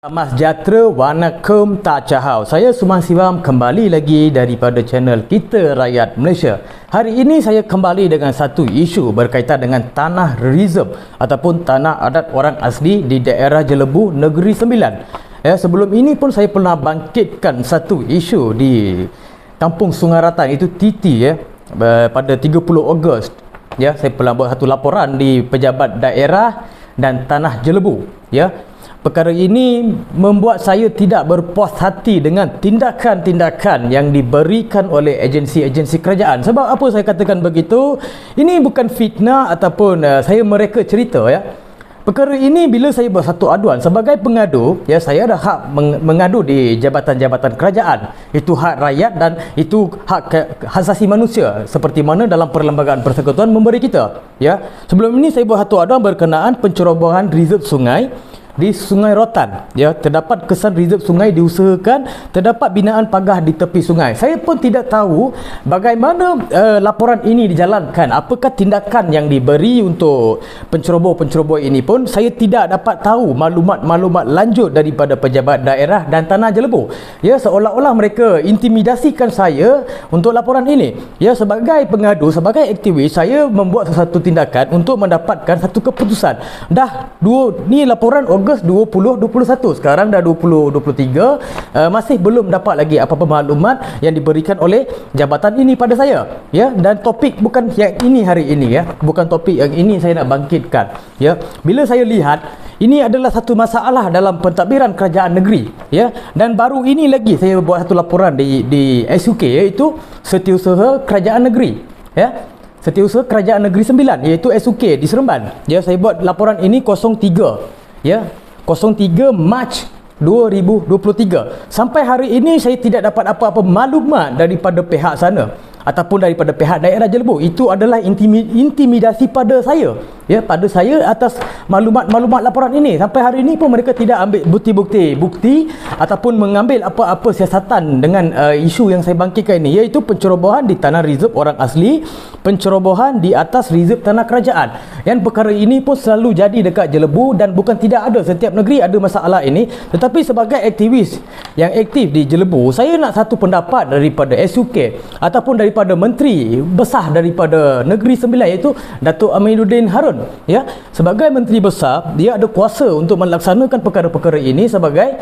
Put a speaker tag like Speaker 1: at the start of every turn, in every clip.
Speaker 1: Selamat sejahtera, wanakum tak cahau. Saya Suman Sivam kembali lagi daripada channel Kita Rakyat Malaysia. Hari ini saya kembali dengan satu isu berkaitan dengan tanah reserve ataupun tanah adat orang asli di daerah Jelebu, Negeri Sembilan. Sebelum ini pun saya pernah bangkitkan satu isu di Kampung Sungai Ratan, itu Titi pada 30 Ogos. Saya pernah buat satu laporan di pejabat daerah dan tanah Jelebu. Perkara ini membuat saya tidak berpuas hati dengan tindakan-tindakan yang diberikan oleh agensi-agensi kerajaan. Sebab apa saya katakan begitu? Ini bukan fitnah ataupun saya mereka cerita. Perkara ini bila saya buat satu aduan sebagai pengadu, saya ada hak mengadu di jabatan-jabatan kerajaan. Itu hak rakyat dan itu hak asasi manusia seperti mana dalam Perlembagaan Persekutuan memberi kita. Sebelum ini saya buat satu aduan berkenaan pencerobohan reserve sungai di Sungai Rotan. Terdapat kesan reserve sungai diusahakan, terdapat binaan pagar di tepi sungai. Saya pun tidak tahu bagaimana laporan ini dijalankan. Apakah tindakan yang diberi untuk penceroboh-penceroboh ini pun saya tidak dapat tahu maklumat-maklumat lanjut daripada pejabat daerah dan tanah Jelebu. Seolah-olah mereka intimidasikan saya untuk laporan ini. Sebagai pengadu, sebagai aktivis, saya membuat sesuatu tindakan untuk mendapatkan satu keputusan. Ni laporan Ogos 2021, sekarang dah 2023, masih belum dapat lagi apa-apa maklumat yang diberikan oleh jabatan ini pada saya. Dan topik bukan yang ini hari ini, bukan topik yang ini saya nak bangkitkan. Bila saya lihat ini adalah satu masalah dalam pentadbiran kerajaan negeri, dan baru ini lagi saya buat satu laporan di SUK, iaitu Setiausaha Kerajaan Negeri, Setiausaha Kerajaan Negeri Sembilan, iaitu SUK di Seremban. Saya buat laporan ini 03 Mac 2023. Sampai hari ini saya tidak dapat apa-apa maklumat daripada pihak sana ataupun daripada pihak daerah Jelebu. Itu adalah intimidasi pada saya, pada saya atas maklumat-maklumat laporan ini. Sampai hari ini pun mereka tidak ambil bukti ataupun mengambil apa-apa siasatan dengan isu yang saya bangkitkan ini, iaitu pencerobohan di tanah reserve orang asli, pencerobohan di atas reserve tanah kerajaan. Yang perkara ini pun selalu jadi dekat Jelebu, dan bukan tidak ada, setiap negeri ada masalah ini. Tetapi sebagai aktivis yang aktif di Jelebu, saya nak satu pendapat daripada SUK ataupun daripada Menteri Besar daripada Negeri Sembilan, iaitu Datuk Aminuddin Harun. Sebagai Menteri Besar, dia ada kuasa untuk melaksanakan perkara-perkara ini sebagai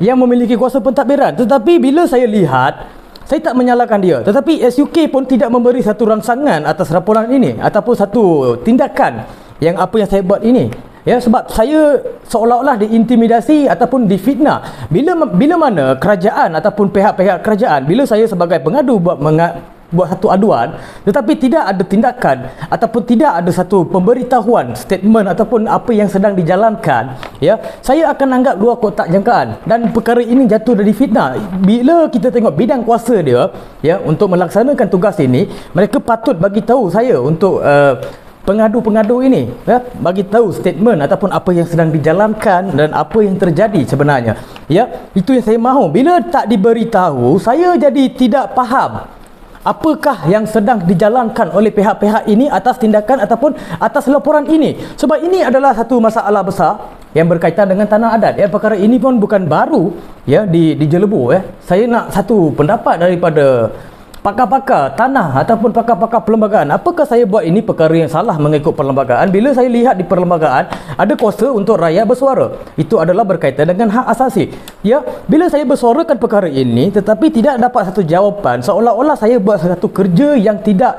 Speaker 1: yang memiliki kuasa pentadbiran. Tetapi bila saya lihat, saya tak menyalahkan dia, tetapi SUK pun tidak memberi satu rangsangan atas laporan ini ataupun satu tindakan yang apa yang saya buat ini. Sebab saya seolah-olah diintimidasi ataupun difitnah. Bila mana kerajaan ataupun pihak-pihak kerajaan, bila saya sebagai pengadu buat satu aduan, tetapi tidak ada tindakan ataupun tidak ada satu pemberitahuan, statement ataupun apa yang sedang dijalankan, saya akan anggap dua kotak jangkaan, dan perkara ini jatuh dari fitnah. Bila kita tengok bidang kuasa dia, untuk melaksanakan tugas ini, mereka patut bagi tahu saya untuk pengadu-pengadu ini, bagi tahu statement ataupun apa yang sedang dijalankan dan apa yang terjadi sebenarnya. Itu yang saya mahu. Bila tak diberitahu, saya jadi tidak faham apakah yang sedang dijalankan oleh pihak-pihak ini atas tindakan ataupun atas laporan ini. Sebab ini adalah satu masalah besar yang berkaitan dengan tanah adat. Perkara ini pun bukan baru di Jelebu. Saya nak satu pendapat daripada pakar-pakar tanah ataupun pakar-pakar perlembagaan. Apakah saya buat ini perkara yang salah mengikut perlembagaan? Bila saya lihat di perlembagaan ada kuasa untuk rakyat bersuara, itu adalah berkaitan dengan hak asasi. Bila saya bersuarakan perkara ini tetapi tidak dapat satu jawapan, seolah-olah saya buat satu kerja yang tidak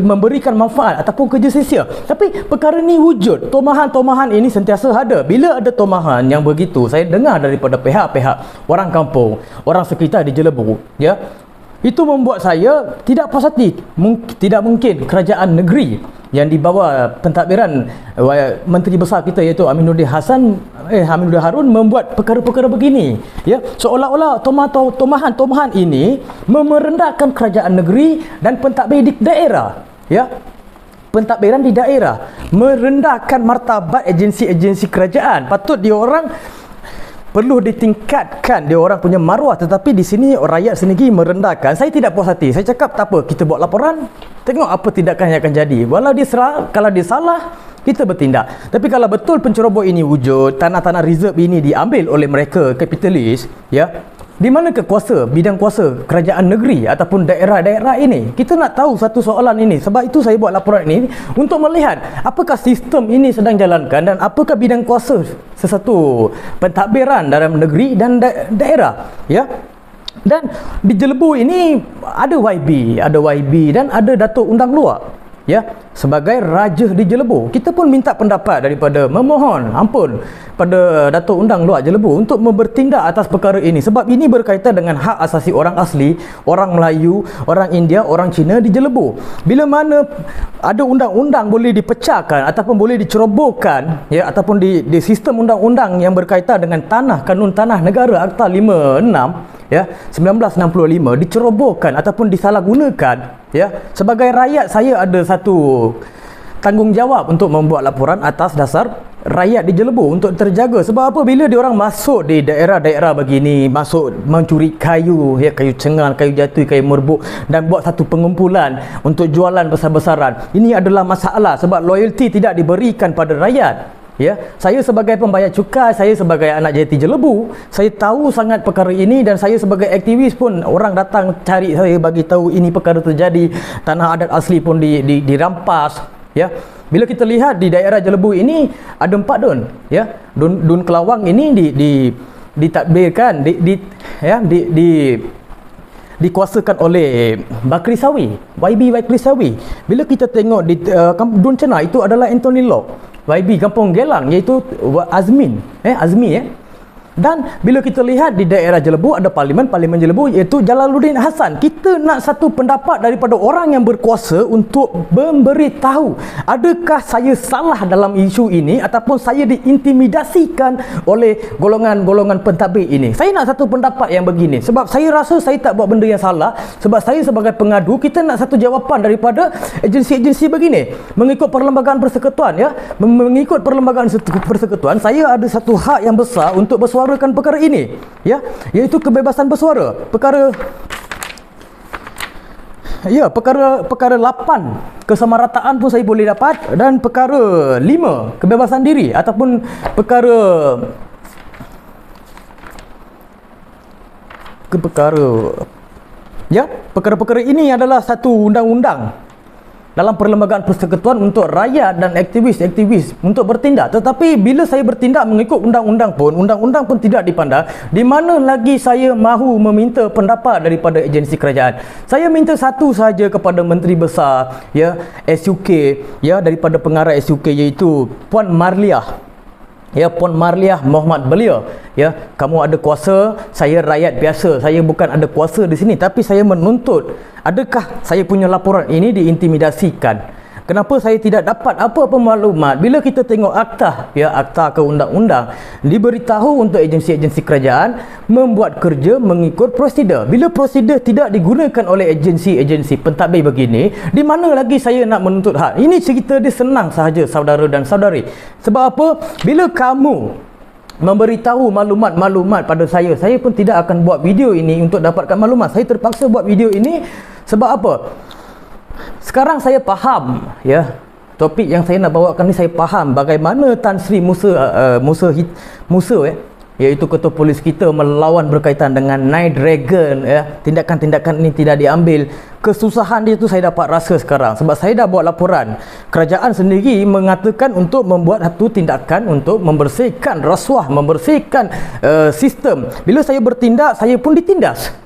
Speaker 1: memberikan manfaat ataupun kerja sia-sia. Tapi perkara ini wujud, tomahan-tomahan ini sentiasa ada. Bila ada tomahan yang begitu, saya dengar daripada pihak-pihak orang kampung, orang sekitar di Jelebu, itu membuat saya tidak puas hati. Tidak mungkin kerajaan negeri yang di bawah pentadbiran Menteri Besar kita, iaitu Aminuddin Harun, membuat perkara-perkara begini. Seolah-olah tomahan-tomahan ini merendahkan kerajaan negeri dan pentadbir di daerah. Pentadbiran di daerah merendahkan martabat agensi-agensi kerajaan. Patut diorang perlu ditingkatkan dia orang punya maruah, tetapi di sini rakyat sendiri merendahkan. Saya tidak puas hati. Saya cakap tak apa, kita buat laporan, tengok apa tindakan yang akan jadi. Walau dia kalau dia salah, kita bertindak. Tapi kalau betul penceroboh ini wujud, tanah-tanah reserve ini diambil oleh mereka kapitalis, ya, di mana kuasa, bidang kuasa kerajaan negeri ataupun daerah-daerah ini? Kita nak tahu satu soalan ini. Sebab itu saya buat laporan ini untuk melihat apakah sistem ini sedang jalankan dan apakah bidang kuasa sesuatu pentadbiran dalam negeri dan daerah, ya. Dan di Jelebu ini ada YB dan ada Datuk Undang Luar, ya, sebagai raja di Jelebu. Kita pun minta pendapat daripada, memohon ampun pada Datuk Undang Luar Jelebu untuk bertindak atas perkara ini, sebab ini berkaitan dengan hak asasi orang asli, orang Melayu, orang India, orang Cina di Jelebu. Bila mana ada undang-undang boleh dipecahkan ataupun boleh dicerobohkan, ya, ataupun di sistem undang-undang yang berkaitan dengan tanah, kanun tanah negara Akta 56, ya, 1965 dicerobohkan ataupun disalahgunakan, ya, sebagai rakyat saya ada satu tanggungjawab untuk membuat laporan atas dasar rakyat di Jelebu untuk terjaga. Sebab apa? Bila diorang masuk di daerah-daerah begini, masuk mencuri kayu, ya, kayu cengal, kayu jatuh, kayu merbuk, dan buat satu pengumpulan untuk jualan besar-besaran, ini adalah masalah sebab loyalty tidak diberikan pada rakyat. Ya, saya sebagai pembayar cukai, saya sebagai anak JT Jelebu, saya tahu sangat perkara ini, dan saya sebagai aktivis pun orang datang cari saya bagi tahu ini perkara terjadi, tanah adat asli pun dirampas, ya. Bila kita lihat di daerah Jelebu ini ada 4 dun, ya. Dun Kelawang ini ditadbirkan, dikuasakan oleh Bakri Sawi, YB Bakri Sawi. Bila kita tengok di Dun Cena, itu adalah Anthony Lok. YB Kampung Gelang, iaitu Azmi. Dan bila kita lihat di daerah Jelebu ada parlimen Jelebu, iaitu Jalaluddin Hassan. Kita nak satu pendapat daripada orang yang berkuasa untuk memberitahu adakah saya salah dalam isu ini ataupun saya diintimidasikan oleh golongan-golongan pentadbir ini. Saya nak satu pendapat yang begini, sebab saya rasa saya tak buat benda yang salah. Sebab saya sebagai pengadu, kita nak satu jawapan daripada agensi-agensi begini. Mengikut Perlembagaan Persekutuan, ya, mengikut Perlembagaan Persekutuan, saya ada satu hak yang besar untuk bersuarakan perkara ini, ya, iaitu kebebasan bersuara. Perkara 8 kesamarataan pun saya boleh dapat, dan perkara 5 kebebasan diri ataupun perkara ini adalah satu undang-undang dalam Perlembagaan Persekutuan untuk rakyat dan aktivis-aktivis untuk bertindak. Tetapi bila saya bertindak mengikut undang-undang pun tidak dipandang. Di mana lagi saya mahu meminta pendapat daripada agensi kerajaan. Saya minta satu sahaja kepada Menteri Besar, ya, SUK, ya, daripada pengarah SUK, iaitu Puan Marliah. Ya, Puan Marliah Muhammad Belia, ya, kamu ada kuasa, saya rakyat biasa, saya bukan ada kuasa di sini, tapi saya menuntut, adakah saya punya laporan ini diintimidasikan? Kenapa saya tidak dapat apa-apa maklumat? Bila kita tengok akta, ya, akta ke undang-undang, diberitahu untuk agensi-agensi kerajaan membuat kerja mengikut prosedur. Bila prosedur tidak digunakan oleh agensi-agensi pentadbir begini, di mana lagi saya nak menuntut hak? Ini cerita dia senang sahaja, saudara dan saudari. Sebab apa? Bila kamu memberitahu maklumat-maklumat pada saya pun tidak akan buat video ini untuk dapatkan maklumat. Saya terpaksa buat video ini sebab apa? Sekarang saya faham, ya, topik yang saya nak bawakan ni, saya faham bagaimana Tan Sri Musa, iaitu ketua polis kita melawan berkaitan dengan Night Dragon, ya. Tindakan-tindakan ini tidak diambil. Kesusahan dia tu saya dapat rasa sekarang, sebab saya dah buat laporan. Kerajaan sendiri mengatakan untuk membuat satu tindakan untuk membersihkan rasuah, membersihkan sistem. Bila saya bertindak, saya pun ditindas.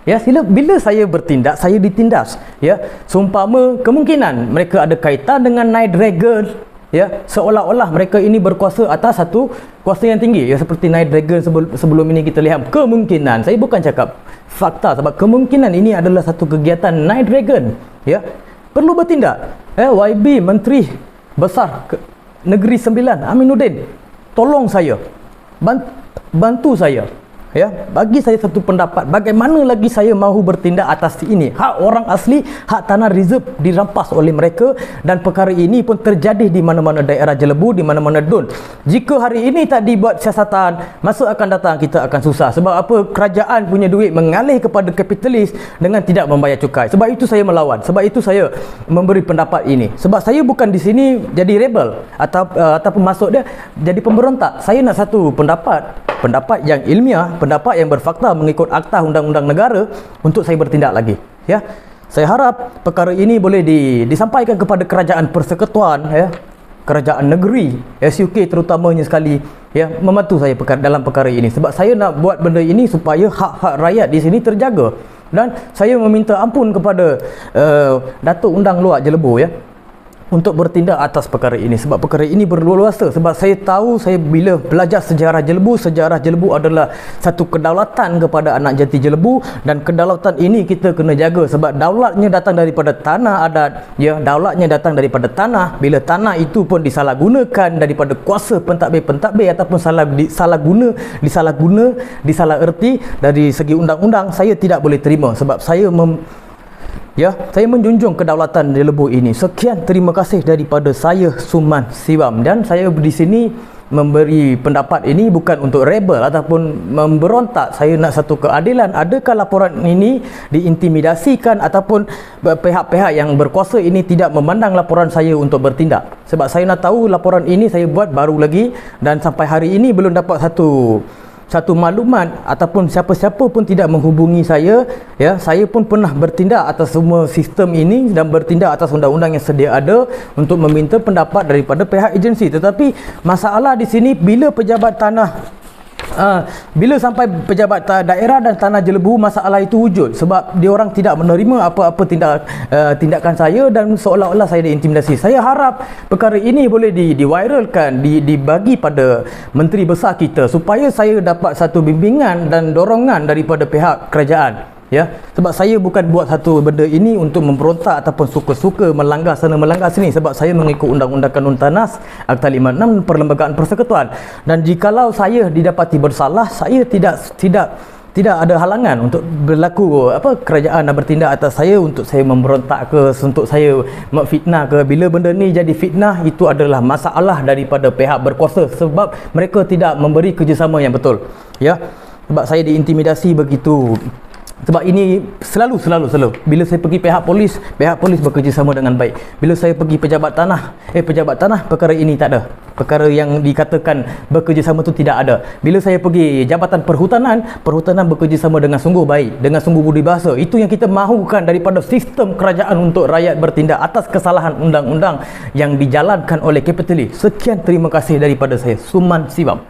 Speaker 1: Ya, bila saya bertindak, saya ditindas. Ya, seumpama kemungkinan mereka ada kaitan dengan Night Dragon, ya, seolah-olah mereka ini berkuasa atas satu kuasa yang tinggi, ya, seperti Night Dragon sebelum ini kita lihat. Kemungkinan, saya bukan cakap fakta, sebab kemungkinan ini adalah satu kegiatan Night Dragon, ya, perlu bertindak. YB Menteri Besar Negeri Sembilan Aminuddin, tolong saya, bantu saya. Ya, bagi saya satu pendapat, bagaimana lagi saya mahu bertindak atas ini? Hak orang asli, hak tanah reserve dirampas oleh mereka, dan perkara ini pun terjadi di mana-mana daerah Jelebu, di mana-mana DUN. Jika hari ini tak dibuat siasatan, masa akan datang kita akan susah. Sebab apa? Kerajaan punya duit mengalih kepada kapitalis dengan tidak membayar cukai. Sebab itu saya melawan. Sebab itu saya memberi pendapat ini. Sebab saya bukan di sini jadi rebel ataupun masuk dia jadi pemberontak. Saya nak satu pendapat yang ilmiah, pendapat yang berfakta mengikut Akta Undang-Undang Negara untuk saya bertindak lagi. Ya, saya harap perkara ini boleh disampaikan kepada kerajaan persekutuan, ya, kerajaan negeri, SUK terutamanya sekali, ya, membantu saya dalam perkara ini. Sebab saya nak buat benda ini supaya hak-hak rakyat di sini terjaga. Dan saya meminta ampun kepada Datuk Undang Luar Jelebu, ya, untuk bertindak atas perkara ini. Sebab perkara ini berluasa. Sebab saya tahu, saya bila belajar sejarah Jelebu adalah satu kedaulatan kepada anak jati Jelebu, dan kedaulatan ini kita kena jaga. Sebab daulatnya datang daripada tanah adat, ya, daulatnya datang daripada tanah. Bila tanah itu pun disalahgunakan daripada kuasa pentadbir ataupun disalah erti dari segi undang-undang, saya tidak boleh terima. Sebab saya saya menjunjung kedaulatan Jelebu ini. Sekian, terima kasih daripada saya, Suman Siwam, dan saya di sini memberi pendapat ini bukan untuk rebel ataupun memberontak. Saya nak satu keadilan. Adakah laporan ini diintimidasikan ataupun pihak-pihak yang berkuasa ini tidak memandang laporan saya untuk bertindak? Sebab saya nak tahu laporan ini saya buat baru lagi, dan sampai hari ini belum dapat satu maklumat ataupun siapa-siapa pun tidak menghubungi saya. Ya, saya pun pernah bertindak atas semua sistem ini dan bertindak atas undang-undang yang sedia ada untuk meminta pendapat daripada pihak agensi. Tetapi masalah di sini bila pejabat tanah bila sampai pejabat daerah dan tanah Jelebu, masalah itu wujud sebab diorang tidak menerima apa-apa tindakan saya dan seolah-olah saya diintimidasi. Saya harap perkara ini boleh diviralkan, dibagi pada menteri besar kita supaya saya dapat satu bimbingan dan dorongan daripada pihak kerajaan. Ya, sebab saya bukan buat satu benda ini untuk memberontak ataupun suka-suka melanggar sana melanggar sini. Sebab saya mengikut Undang-Undang Kanun Tanah Akta 56 Perlembagaan Persekutuan, dan jikalau saya didapati bersalah, saya tidak ada halangan untuk berlaku kerajaan nak bertindak atas saya untuk saya memberontak ke, untuk saya fitnah ke. Bila benda ni jadi fitnah, itu adalah masalah daripada pihak berkuasa sebab mereka tidak memberi kerjasama yang betul. Ya, sebab saya diintimidasi begitu. Sebab ini selalu bila saya pergi pihak polis bekerjasama dengan baik. Bila saya pergi pejabat tanah, perkara ini tak ada. Perkara yang dikatakan bekerjasama itu tidak ada. Bila saya pergi Jabatan Perhutanan bekerjasama dengan sungguh baik, dengan sungguh budi bahasa. Itu yang kita mahukan daripada sistem kerajaan untuk rakyat bertindak atas kesalahan undang-undang yang dijalankan oleh kapitalis. Sekian, terima kasih daripada saya, Suman Siwam.